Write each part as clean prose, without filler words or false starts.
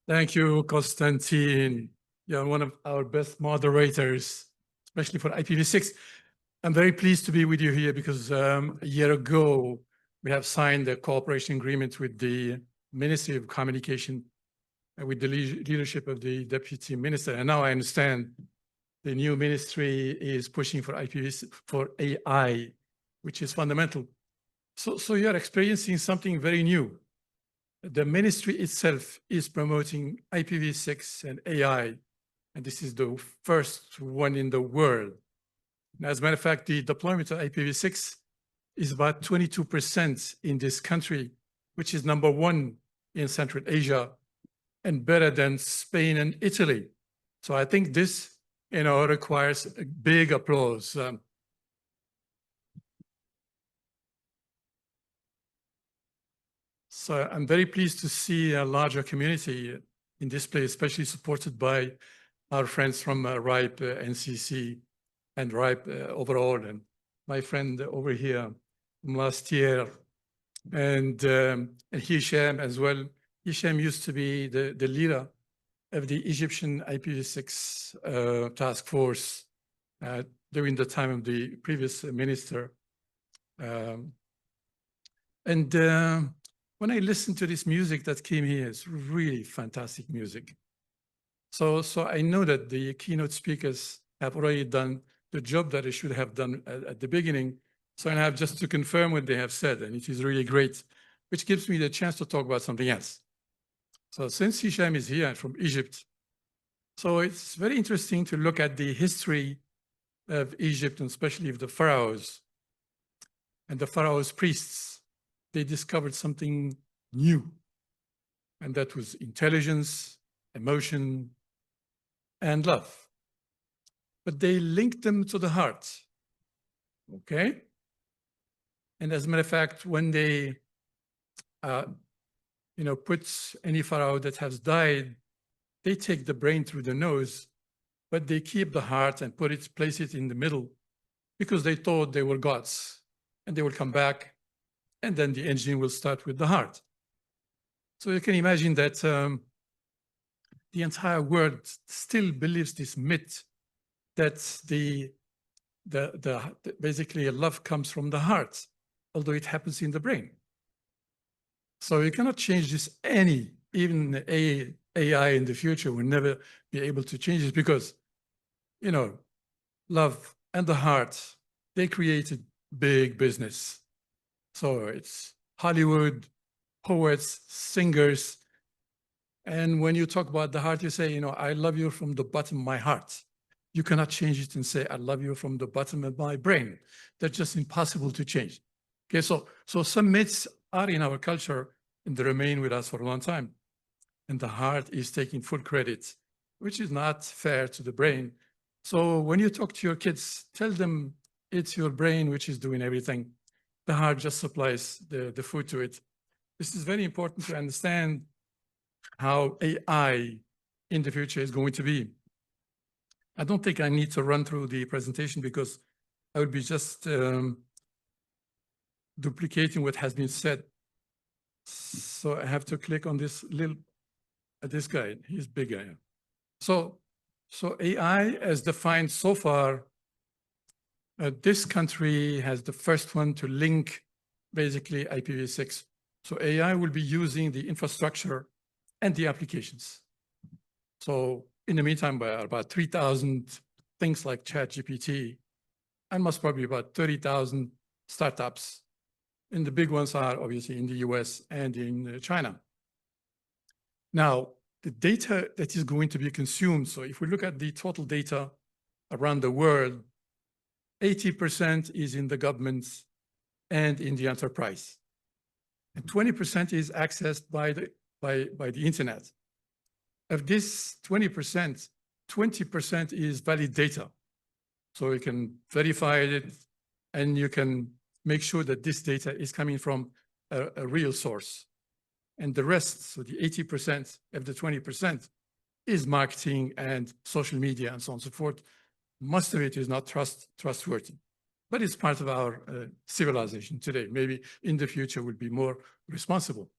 Thank you, Konstantin. You're one of our best moderators, especially for IPv6. I'm very pleased to be with you here because a year ago, we have signed a cooperation agreement with the Ministry of Communication and with the leadership of the Deputy Minister. And now I understand the new ministry is pushing for IPv6 for AI, which is fundamental. So you're experiencing something very new. The ministry itself is promoting IPv6 and AI, and this is the first one in the world. And as a matter of fact, the deployment of IPv6 is about 22% in this country, which is #1 in Central Asia and better than Spain and Italy. So I think this, requires a big applause. So I'm very pleased to see a larger community in this place, especially supported by our friends from RIPE NCC and RIPE overall, and my friend over here from last year, and Hisham as well. Hisham used to be the leader of the Egyptian IPv6 task force during the time of the previous minister. When I listen to this music that came here, it's really fantastic music. So I know that the keynote speakers have already done the job that they should have done at the beginning. So I have just to confirm what they have said, and it is really great, which gives me the chance to talk about something else. So since Hisham is here from Egypt, so it's very interesting to look at the history of Egypt, and especially of the pharaohs and the pharaohs' priests. They discovered something new, and that was intelligence, emotion, and love. But they linked them to the heart, okay? And as a matter of fact, when they, put any pharaoh that has died, they take the brain through the nose, but they keep the heart and place it in the middle, because they thought they were gods, and they will come back, and then the engine will start with the heart. So you can imagine that the entire world still believes this myth that basically love comes from the heart, although it happens in the brain. So you cannot change this even AI in the future will never be able to change it, because, love and the heart, they created big business. So it's Hollywood, poets, singers. And when you talk about the heart, you say, I love you from the bottom of my heart. You cannot change it and say, I love you from the bottom of my brain. That's just impossible to change. Okay, so some myths are in our culture and they remain with us for a long time. And the heart is taking full credit, which is not fair to the brain. So when you talk to your kids, tell them it's your brain which is doing everything. The heart just supplies the food to it. This is very important to understand how AI in the future is going to be. I don't think I need to run through the presentation because I would be just duplicating what has been said. So I have to click on this guy. He's bigger. So AI as defined so far, this country has the first one to link basically IPv6. So AI will be using the infrastructure and the applications. So in the meantime, by about 3,000 things like ChatGPT, and most probably about 30,000 startups. And the big ones are obviously in the US and in China. Now, the data that is going to be consumed, so if we look at the total data around the world, 80% is in the governments and in the enterprise. And 20% is accessed by the internet. Of this 20%, 20% is valid data. So you can verify it and you can make sure that this data is coming from a real source. And the rest, so the 80% of the 20%, is marketing and social media and so on and so forth. Most of it is not trustworthy, but it's part of our civilization today. Maybe in the future we'll be more responsible.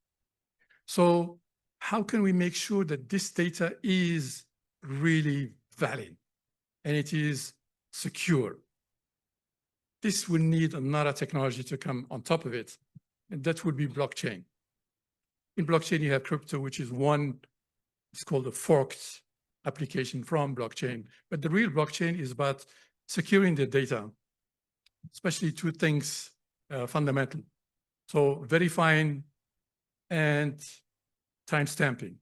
So how can we make sure that this data is really valid and it is secure? This will need another technology to come on top of it, and that would be blockchain. In blockchain, you have crypto, which is one, it's called a forked application from blockchain. But the real blockchain is about securing the data, especially two things fundamental. So verifying and timestamping.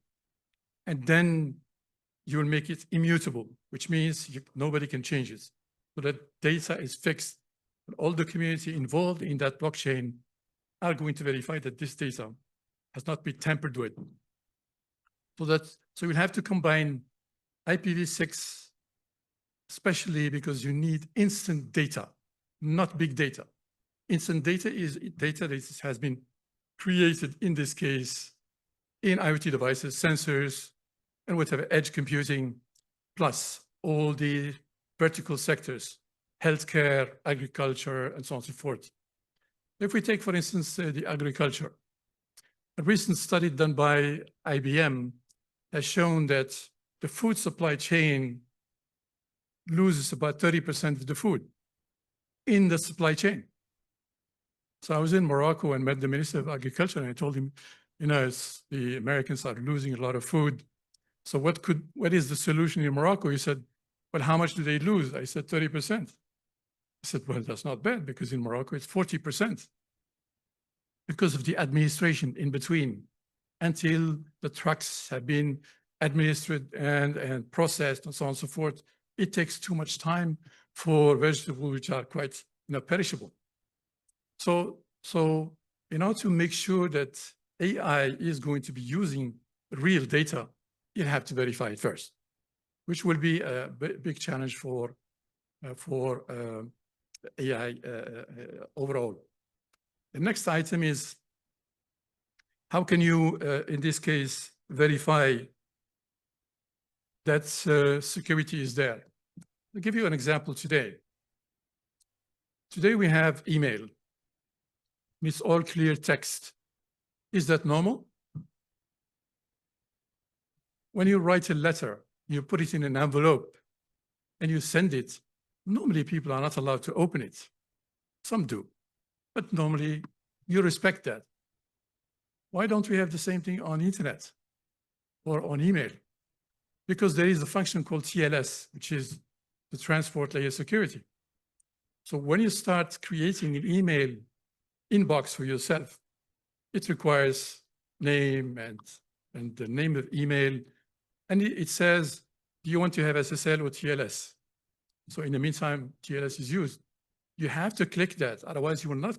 And then you will make it immutable, which means nobody can change it. So that data is fixed. And all the community involved in that blockchain are going to verify that this data has not been tampered with. So you'll have to combine IPv6, especially because you need instant data, not big data. Instant data is data that has been created, in this case, in IoT devices, sensors, and whatever, edge computing, plus all the vertical sectors, healthcare, agriculture, and so on and so forth. If we take, for instance, the agriculture, a recent study done by IBM has shown that the food supply chain loses about 30% of the food in the supply chain. So I was in Morocco and met the Minister of Agriculture, and I told him, you know, the Americans are losing a lot of food. So what is the solution in Morocco? He said, well, how much do they lose? I said, 30%. I said, well, that's not bad, because in Morocco, it's 40%. Because of the administration in between, until the trucks have been administered and processed and so on and so forth, it takes too much time for vegetables which are quite perishable. So in order to make sure that AI is going to be using real data, you have to verify it first, which will be a big challenge for AI overall. The next item is, how can you, in this case, verify that security is there? I'll give you an example today. Today we have email. It's all clear text. Is that normal? When you write a letter, you put it in an envelope and you send it, normally people are not allowed to open it. Some do, but normally you respect that. Why don't we have the same thing on internet or on email? Because there is a function called TLS, which is the transport layer security. So when you start creating an email inbox for yourself, it requires name and the name of email. And it says, do you want to have SSL or TLS? So in the meantime, TLS is used. You have to click that, otherwise you will not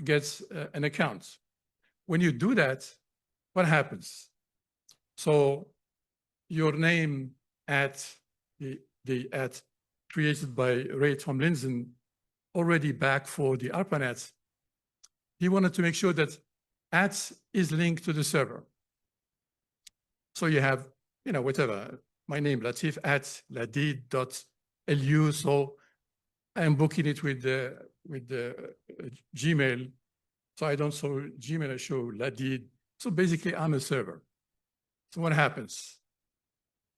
get an account. When you do that, what happens? So your name at the at created by Ray Tomlinson, already back for the ARPANET, he wanted to make sure that at is linked to the server. So you have, whatever, my name, Latif at ladid.lu. So I'm booking it with the Gmail. So I don't show Gmail, I show Ladid. So basically I'm a server. So what happens?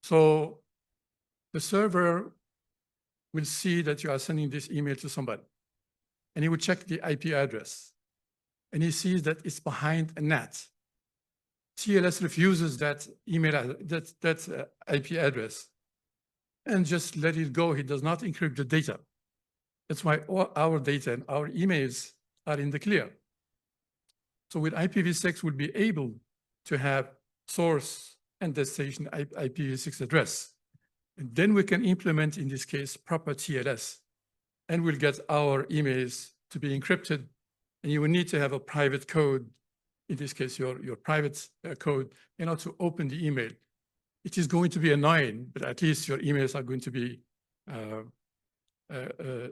So the server will see that you are sending this email to somebody, and he will check the IP address, and he sees that it's behind a NAT. TLS refuses that email, that IP address, and just let it go. He does not encrypt the data. That's why all our data and our emails are in the clear. So with IPv6, we'll be able to have source and destination IPv6 address. And then we can implement, in this case, proper TLS, and we'll get our emails to be encrypted. And you will need to have a private code, in this case, your private code, in order to open the email. It is going to be annoying, but at least your emails are going to be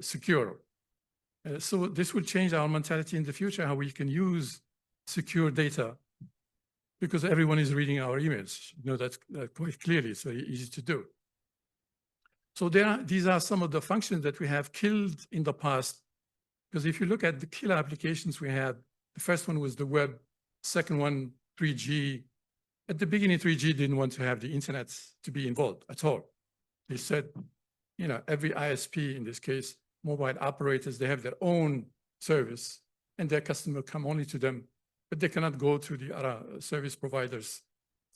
secure. So this will change our mentality in the future, how we can use secure data, because everyone is reading our emails. You know that quite clearly. It's very easy to do. So these are some of the functions that we have killed in the past. Because if you look at the killer applications we had, the first one was the web, second one, 3G, At the beginning, 3G didn't want to have the internet to be involved at all. They said, you know, every ISP, in this case, mobile operators, they have their own service and their customer come only to them, but they cannot go to the other service providers.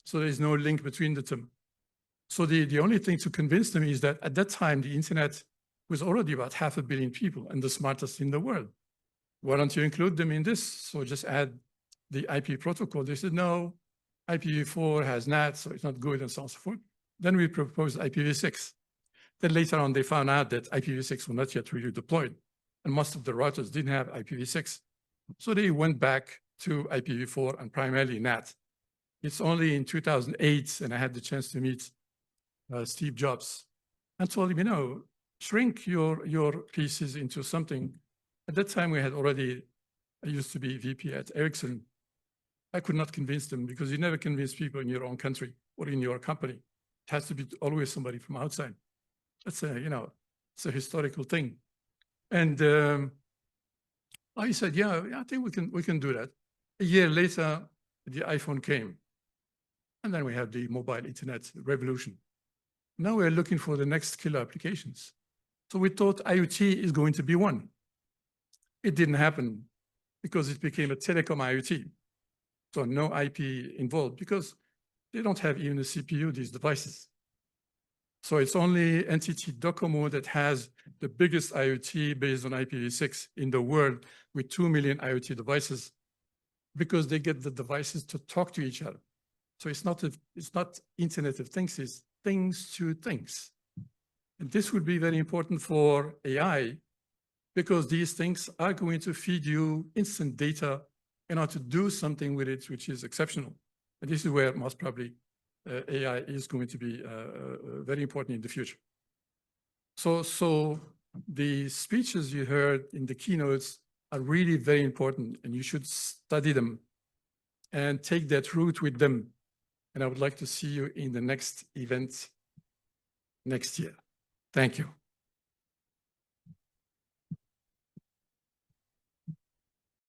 So there's no link between the two. So the only thing to convince them is that at that time, the internet was already about 500 million people and the smartest in the world. Why don't you include them in this? So just add the IP protocol. They said, no, IPv4 has NAT, so it's not good and so on and so forth. Then we proposed IPv6. Then later on, they found out that IPv6 was not yet really deployed, and most of the routers didn't have IPv6. So they went back to IPv4 and primarily NAT. It's only in 2008, and I had the chance to meet Steve Jobs, and told him, you know, shrink your pieces into something. At that time, we had already, I used to be VP at Ericsson. I could not convince them because you never convince people in your own country or in your company. It has to be always somebody from outside. That's a, you know, it's a historical thing. And I said, yeah, I think we can do that. A year later, the iPhone came. And then we had the mobile internet revolution. Now we're looking for the next killer applications. So we thought IoT is going to be one. It didn't happen because it became a telecom IoT. So no IP involved because they don't have even a CPU, these devices. So it's only entity Docomo that has the biggest IoT based on IPv6 in the world with 2 million IoT devices because they get the devices to talk to each other. So it's not Internet of Things, it's things to things. And this would be very important for AI because these things are going to feed you instant data in order to do something with it, which is exceptional. And this is where most probably AI is going to be very important in the future. So the speeches you heard in the keynotes are really very important and you should study them and take that route with them. And I would like to see you in the next event next year. Thank you.